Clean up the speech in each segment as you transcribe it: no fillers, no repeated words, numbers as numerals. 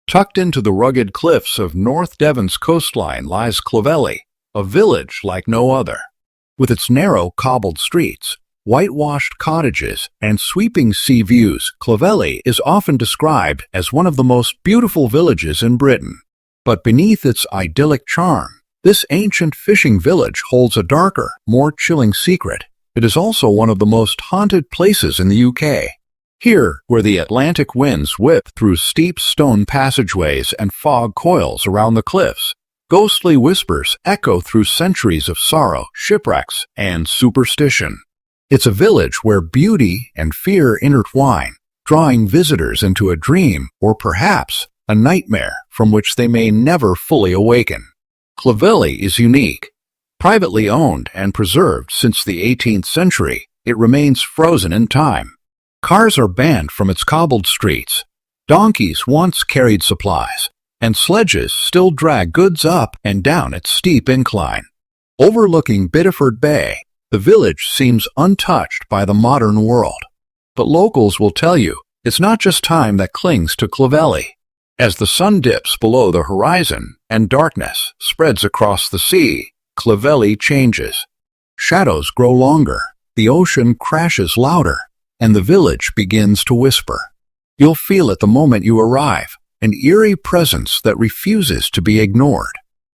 Tucked into the rugged cliffs of North Devon's coastline lies Clovelly, a village like no other. With its narrow cobbled streets, whitewashed cottages, and sweeping sea views, Clovelly is often described as one of the most beautiful villages in Britain. But beneath its idyllic charm, this ancient fishing village holds a darker, more chilling secret. It is also one of the most haunted places in the UK. Here, where the Atlantic winds whip through steep stone passageways and fog coils around the cliffs, ghostly whispers echo through centuries of sorrow, shipwrecks, and superstition. It's a village where beauty and fear intertwine, drawing visitors into a dream or perhaps a nightmare from which they may never fully awaken. Clovelly is unique. Privately owned and preserved since the 18th century, it remains frozen in time. Cars are banned from its cobbled streets. Donkeys once carried supplies, and sledges still drag goods up and down its steep incline. Overlooking Biddeford Bay, the village seems untouched by the modern world. But locals will tell you it's not just time that clings to Clovelly. As the sun dips below the horizon and darkness spreads across the sea, Clovelly changes. Shadows grow longer, the ocean crashes louder, and the village begins to whisper. You'll feel it the moment you arrive, an eerie presence that refuses to be ignored.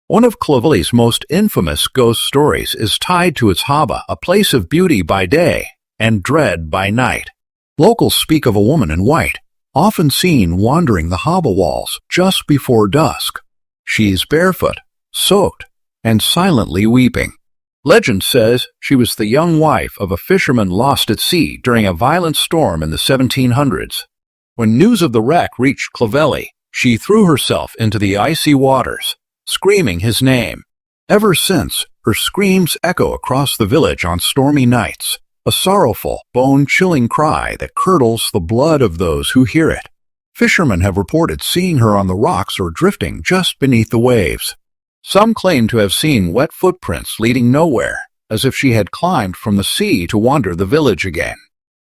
One of Clovelly's most infamous ghost stories is tied to its haba, a place of beauty by day and dread by night. Locals speak of a woman in white, often seen wandering the haba walls just before dusk. She's barefoot, soaked, and silently weeping. Legend says she was the young wife of a fisherman lost at sea during a violent storm in the 1700s. When news of the wreck reached Clovelly, she threw herself into the icy waters, screaming his name. Ever since, her screams echo across the village on stormy nights, a sorrowful, bone-chilling cry that curdles the blood of those who hear it. Fishermen have reported seeing her on the rocks or drifting just beneath the waves. Some claim to have seen wet footprints leading nowhere, as if she had climbed from the sea to wander the village again.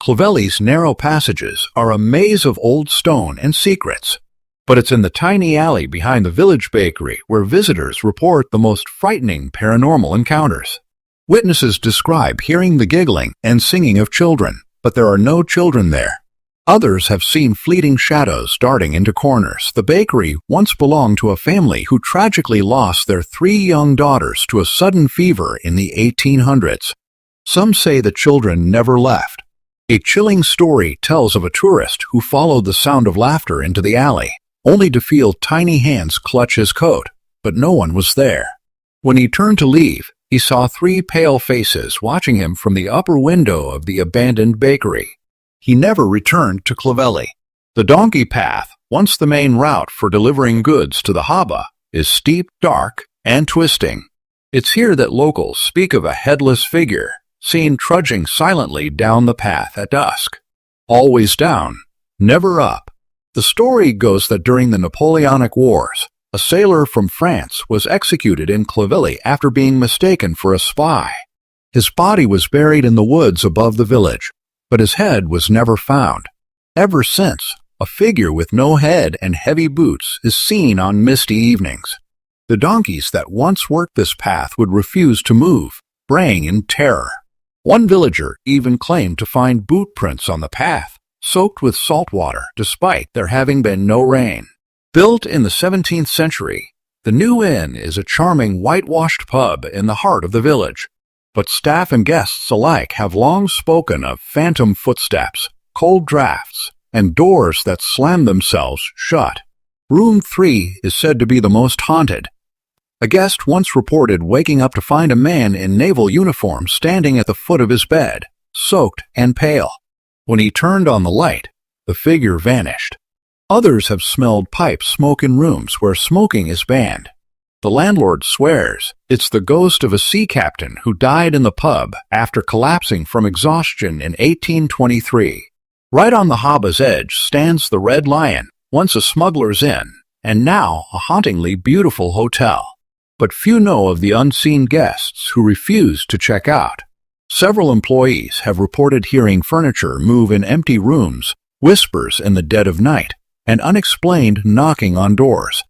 Clovelly's narrow passages are a maze of old stone and secrets. But it's in the tiny alley behind the village bakery where visitors report the most frightening paranormal encounters. Witnesses describe hearing the giggling and singing of children, but there are no children there. Others have seen fleeting shadows darting into corners. The bakery once belonged to a family who tragically lost their 3 young daughters to a sudden fever in the 1800s. Some say the children never left. A chilling story tells of a tourist who followed the sound of laughter into the alley, only to feel tiny hands clutch his coat, but no one was there. When he turned to leave, he saw 3 pale faces watching him from the upper window of the abandoned bakery. He never returned to Clovelly. The donkey path, once the main route for delivering goods to the haba, is steep, dark, and twisting. It's here that locals speak of a headless figure, seen trudging silently down the path at dusk. Always down, never up. The story goes that during the Napoleonic Wars, a sailor from France was executed in Clovelly after being mistaken for a spy. His body was buried in the woods above the village, but his head was never found. Ever since, a figure with no head and heavy boots is seen on misty evenings. The donkeys that once worked this path would refuse to move, braying in terror. One villager even claimed to find boot prints on the path, soaked with salt water despite there having been no rain. Built in the 17th century, the New Inn is a charming whitewashed pub in the heart of the village. But staff and guests alike have long spoken of phantom footsteps, cold drafts, and doors that slam themselves shut. Room 3 is said to be the most haunted. A guest once reported waking up to find a man in naval uniform standing at the foot of his bed, soaked and pale. When he turned on the light, the figure vanished. Others have smelled pipe smoke in rooms where smoking is banned. The landlord swears it's the ghost of a sea captain who died in the pub after collapsing from exhaustion in 1823. Right on the haba's edge stands the Red Lion, once a smuggler's inn, and now a hauntingly beautiful hotel. But few know of the unseen guests who refuse to check out. Several employees have reported hearing furniture move in empty rooms, whispers in the dead of night, and unexplained knocking on doors.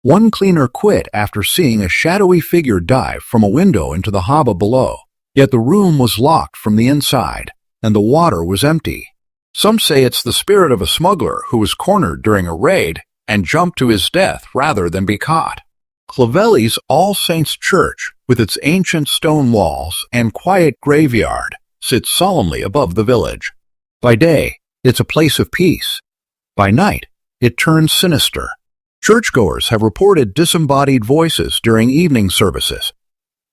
One cleaner quit after seeing a shadowy figure dive from a window into the harbor below, yet the room was locked from the inside, and the water was empty. Some say it's the spirit of a smuggler who was cornered during a raid and jumped to his death rather than be caught. Clovelly's All Saints Church, with its ancient stone walls and quiet graveyard, sits solemnly above the village. By day, it's a place of peace. By night, it turns sinister. Churchgoers have reported disembodied voices during evening services.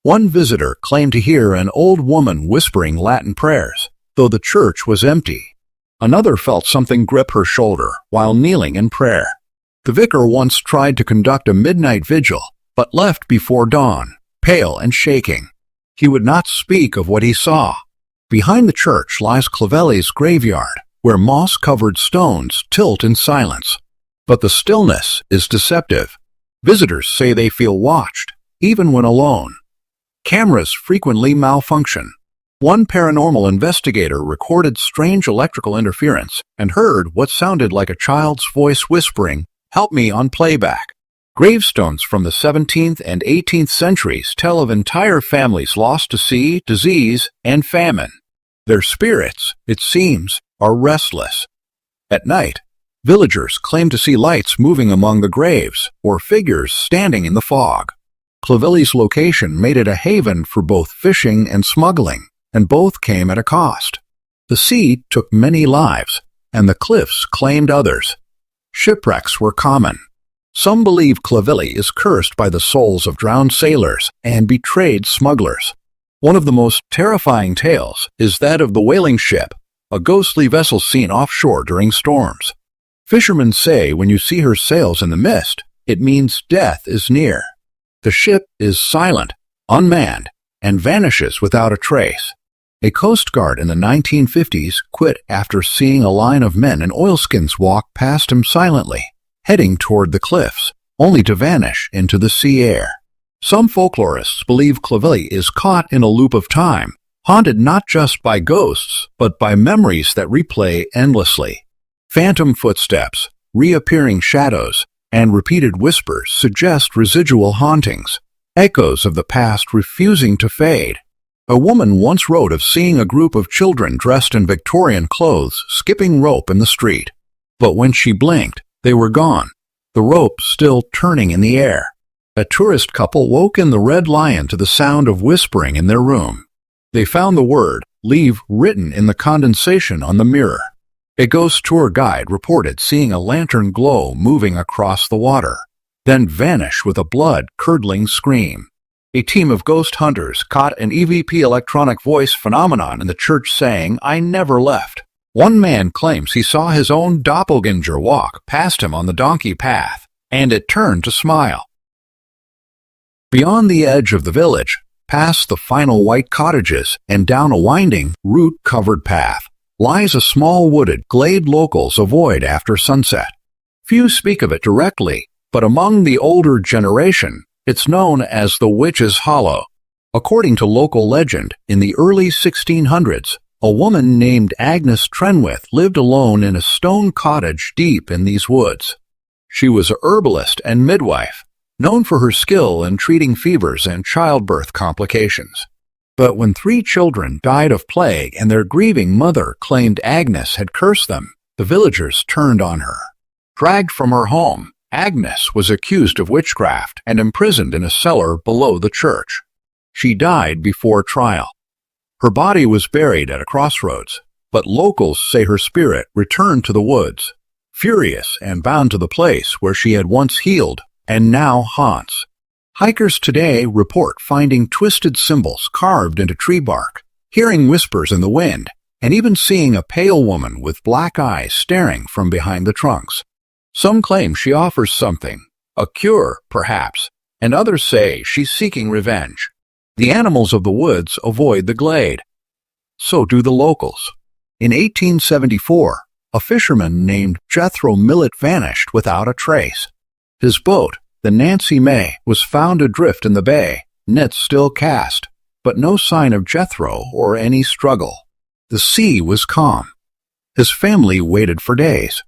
One visitor claimed to hear an old woman whispering Latin prayers, though the church was empty. Another felt something grip her shoulder while kneeling in prayer. The vicar once tried to conduct a midnight vigil, but left before dawn, pale and shaking. He would not speak of what he saw. Behind the church lies Clovelly's graveyard, where moss-covered stones tilt in silence. But the stillness is deceptive. Visitors say they feel watched, even when alone. Cameras frequently malfunction. One paranormal investigator recorded strange electrical interference and heard what sounded like a child's voice whispering, "Help me," on playback. Gravestones from the 17th and 18th centuries tell of entire families lost to sea, disease, and famine. Their spirits, it seems, are restless. At night, villagers claim to see lights moving among the graves or figures standing in the fog. Clovelly's location made it a haven for both fishing and smuggling, and both came at a cost. The sea took many lives, and the cliffs claimed others. Shipwrecks were common. Some believe Clovelly is cursed by the souls of drowned sailors and betrayed smugglers. One of the most terrifying tales is that of the whaling ship, a ghostly vessel seen offshore during storms. Fishermen say when you see her sails in the mist, it means death is near. The ship is silent, unmanned, and vanishes without a trace. A Coast Guard in the 1950s quit after seeing a line of men in oilskins walk past him silently, heading toward the cliffs, only to vanish into the sea air. Some folklorists believe Clovelly is caught in a loop of time, haunted not just by ghosts, but by memories that replay endlessly. Phantom footsteps, reappearing shadows, and repeated whispers suggest residual hauntings, echoes of the past refusing to fade. A woman once wrote of seeing a group of children dressed in Victorian clothes skipping rope in the street. But when she blinked, they were gone, the rope still turning in the air. A tourist couple woke in the Red Lion to the sound of whispering in their room. They found the word "leave" written in the condensation on the mirror. A ghost tour guide reported seeing a lantern glow moving across the water, then vanish with a blood-curdling scream. A team of ghost hunters caught an EVP electronic voice phenomenon in the church saying, "I never left." One man claims he saw his own doppelganger walk past him on the donkey path, and it turned to smile. Beyond the edge of the village, past the final white cottages and down a winding, root-covered path, lies a small wooded glade locals avoid after sunset. Few speak of it directly, but among the older generation, it's known as the Witch's Hollow. According to local legend, in the early 1600s, a woman named Agnes Trenwith lived alone in a stone cottage deep in these woods. She was a herbalist and midwife, known for her skill in treating fevers and childbirth complications. But when 3 children died of plague and their grieving mother claimed Agnes had cursed them, the villagers turned on her. Dragged from her home, Agnes was accused of witchcraft and imprisoned in a cellar below the church. She died before trial. Her body was buried at a crossroads, but locals say her spirit returned to the woods, furious and bound to the place where she had once healed and now haunts. Hikers today report finding twisted symbols carved into tree bark, hearing whispers in the wind, and even seeing a pale woman with black eyes staring from behind the trunks. Some claim she offers something, a cure, perhaps, and others say she's seeking revenge. The animals of the woods avoid the glade. So do the locals. In 1874, a fisherman named Jethro Millett vanished without a trace. His boat, the Nancy May, was found adrift in the bay, nets still cast, but no sign of Jethro or any struggle. The sea was calm. His family waited for days.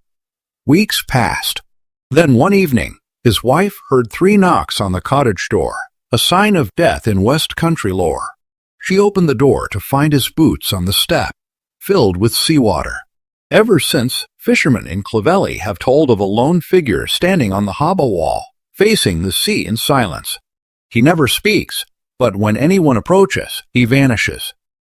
Weeks passed. Then one evening, his wife heard 3 knocks on the cottage door, a sign of death in West Country lore. She opened the door to find his boots on the step, filled with seawater. Ever since, fishermen in Clovelly have told of a lone figure standing on the harbor wall, facing the sea in silence. He never speaks, but when anyone approaches, he vanishes.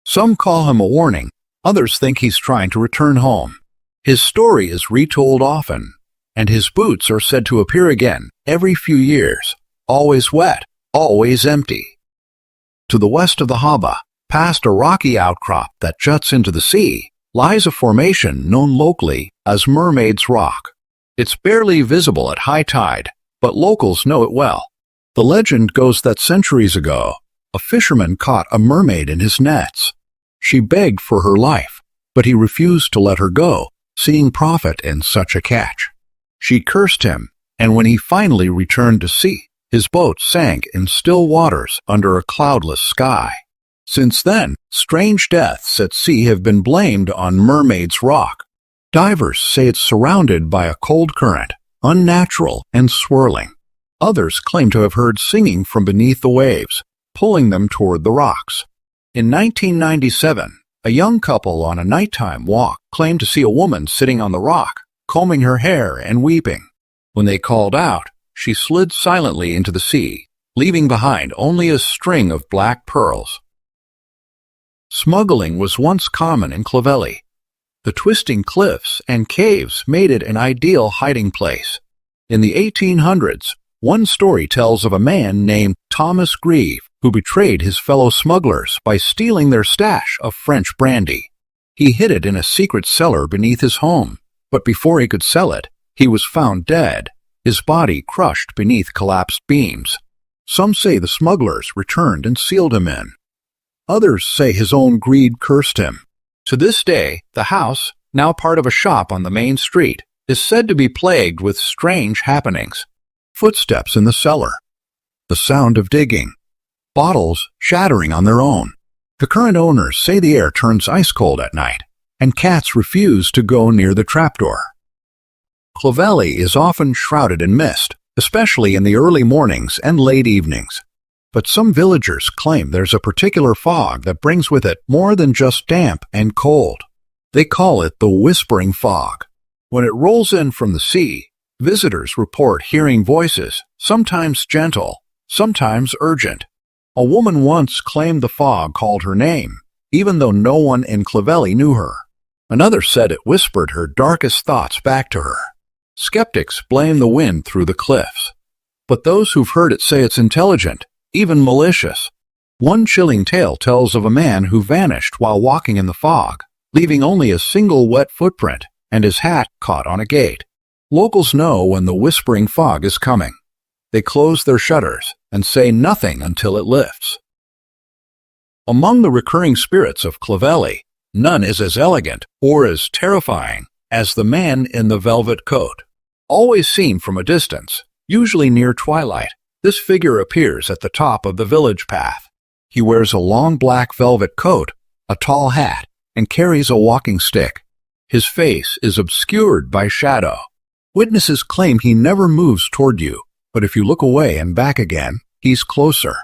Some call him a warning, others think he's trying to return home. His story is retold often, and his boots are said to appear again every few years, always wet, always empty. To the west of the harbor, past a rocky outcrop that juts into the sea, lies a formation known locally as Mermaid's Rock. It's barely visible at high tide, but locals know it well. The legend goes that centuries ago, a fisherman caught a mermaid in his nets. She begged for her life, but he refused to let her go, seeing profit in such a catch. She cursed him, and when he finally returned to sea, his boat sank in still waters under a cloudless sky. Since then, strange deaths at sea have been blamed on Mermaid's Rock. Divers say it's surrounded by a cold current, unnatural and swirling. Others claim to have heard singing from beneath the waves, pulling them toward the rocks. In 1997, a young couple on a nighttime walk claimed to see a woman sitting on the rock, combing her hair and weeping. When they called out, she slid silently into the sea, leaving behind only a string of black pearls. Smuggling was once common in Clovelly. The twisting cliffs and caves made it an ideal hiding place. In the 1800s, one story tells of a man named Thomas Grieve who betrayed his fellow smugglers by stealing their stash of French brandy. He hid it in a secret cellar beneath his home, but before he could sell it, he was found dead, his body crushed beneath collapsed beams. Some say the smugglers returned and sealed him in. Others say his own greed cursed him. To this day, the house, now part of a shop on the main street, is said to be plagued with strange happenings. Footsteps in the cellar, the sound of digging, bottles shattering on their own. The current owners say the air turns ice cold at night, and cats refuse to go near the trapdoor. Clovelly is often shrouded in mist, especially in the early mornings and late evenings. But some villagers claim there's a particular fog that brings with it more than just damp and cold. They call it the whispering fog. When it rolls in from the sea, visitors report hearing voices, sometimes gentle, sometimes urgent. A woman once claimed the fog called her name, even though no one in Clovelly knew her. Another said it whispered her darkest thoughts back to her. Skeptics blame the wind through the cliffs, but those who've heard it say it's intelligent, even malicious. One chilling tale tells of a man who vanished while walking in the fog, leaving only a single wet footprint and his hat caught on a gate. Locals know when the whispering fog is coming. They close their shutters and say nothing until it lifts. Among the recurring spirits of Clovelly, none is as elegant or as terrifying as the man in the velvet coat. Always seen from a distance, usually near twilight, this figure appears at the top of the village path. He wears a long black velvet coat, a tall hat, and carries a walking stick. His face is obscured by shadow. Witnesses claim he never moves toward you, but if you look away and back again, he's closer.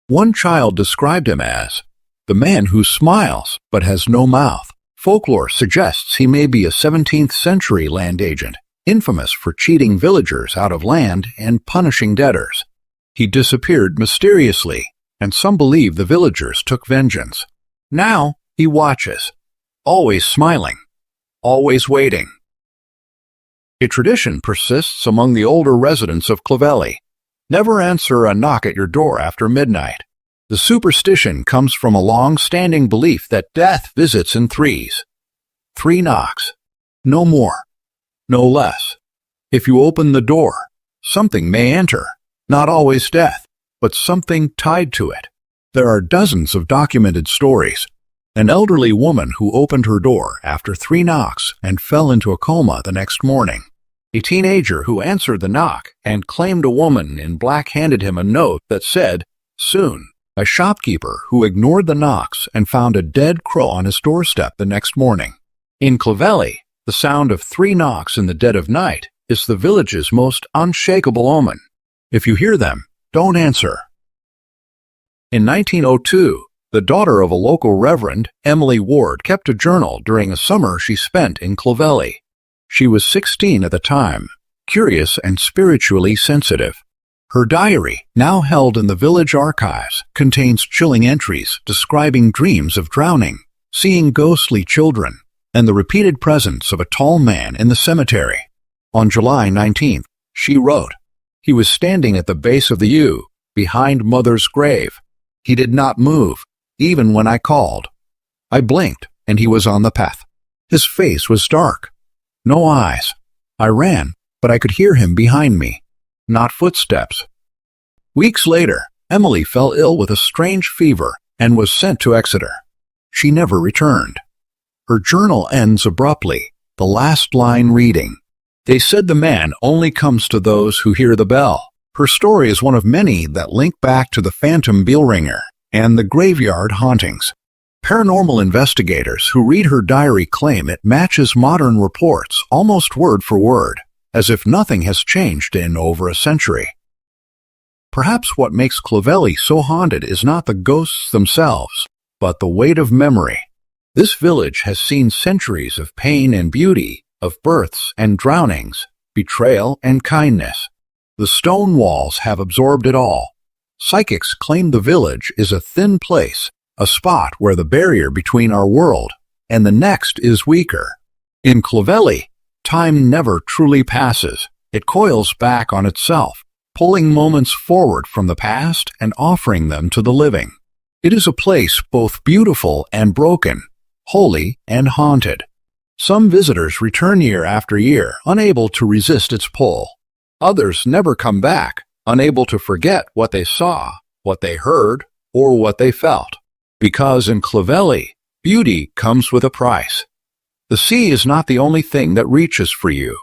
One child described him as the man who smiles but has no mouth. Folklore suggests he may be a 17th century land agent, infamous for cheating villagers out of land and punishing debtors. He disappeared mysteriously, and some believe the villagers took vengeance. Now he watches, always smiling, always waiting. A tradition persists among the older residents of Clovelly. Never answer a knock at your door after midnight. The superstition comes from a long-standing belief that death visits in threes. 3 knocks. No more. No less. If you open the door, something may enter. Not always death, but something tied to it. There are dozens of documented stories. An elderly woman who opened her door after 3 knocks and fell into a coma the next morning. A teenager who answered the knock and claimed a woman in black handed him a note that said, "Soon." A shopkeeper who ignored the knocks and found a dead crow on his doorstep the next morning. In Clovelly, The sound of 3 knocks in the dead of night is the village's most unshakable omen. If you hear them, don't answer. In 1902, the daughter of a local reverend, Emily Ward, kept a journal during a summer she spent in Clovelly. She was 16 at the time, curious and spiritually sensitive. Her diary, now held in the village archives, contains chilling entries describing dreams of drowning, seeing ghostly children, and the repeated presence of a tall man in the cemetery. On July 19th, she wrote, "He was standing at the base of the U, behind Mother's grave. He did not move, even when I called. I blinked, and he was on the path. His face was dark. No eyes. I ran, but I could hear him behind me. Not footsteps." Weeks later, Emily fell ill with a strange fever and was sent to Exeter. She never returned. Her journal ends abruptly, the last line reading, "They said the man only comes to those who hear the bell." Her story is one of many that link back to the phantom bell ringer and the graveyard hauntings. Paranormal investigators who read her diary claim it matches modern reports almost word for word, as if nothing has changed in over a century. Perhaps what makes Clovelly so haunted is not the ghosts themselves, but the weight of memory. This village has seen centuries of pain and beauty, of births and drownings, betrayal and kindness. The stone walls have absorbed it all. Psychics claim the village is a thin place, a spot where the barrier between our world and the next is weaker. In Clovelly, time never truly passes. It coils back on itself, pulling moments forward from the past and offering them to the living. It is a place both beautiful and broken, holy and haunted. Some visitors return year after year, unable to resist its pull. Others never come back, unable to forget what they saw, what they heard, or what they felt. Because in Clovelly, beauty comes with a price. The sea is not the only thing that reaches for you.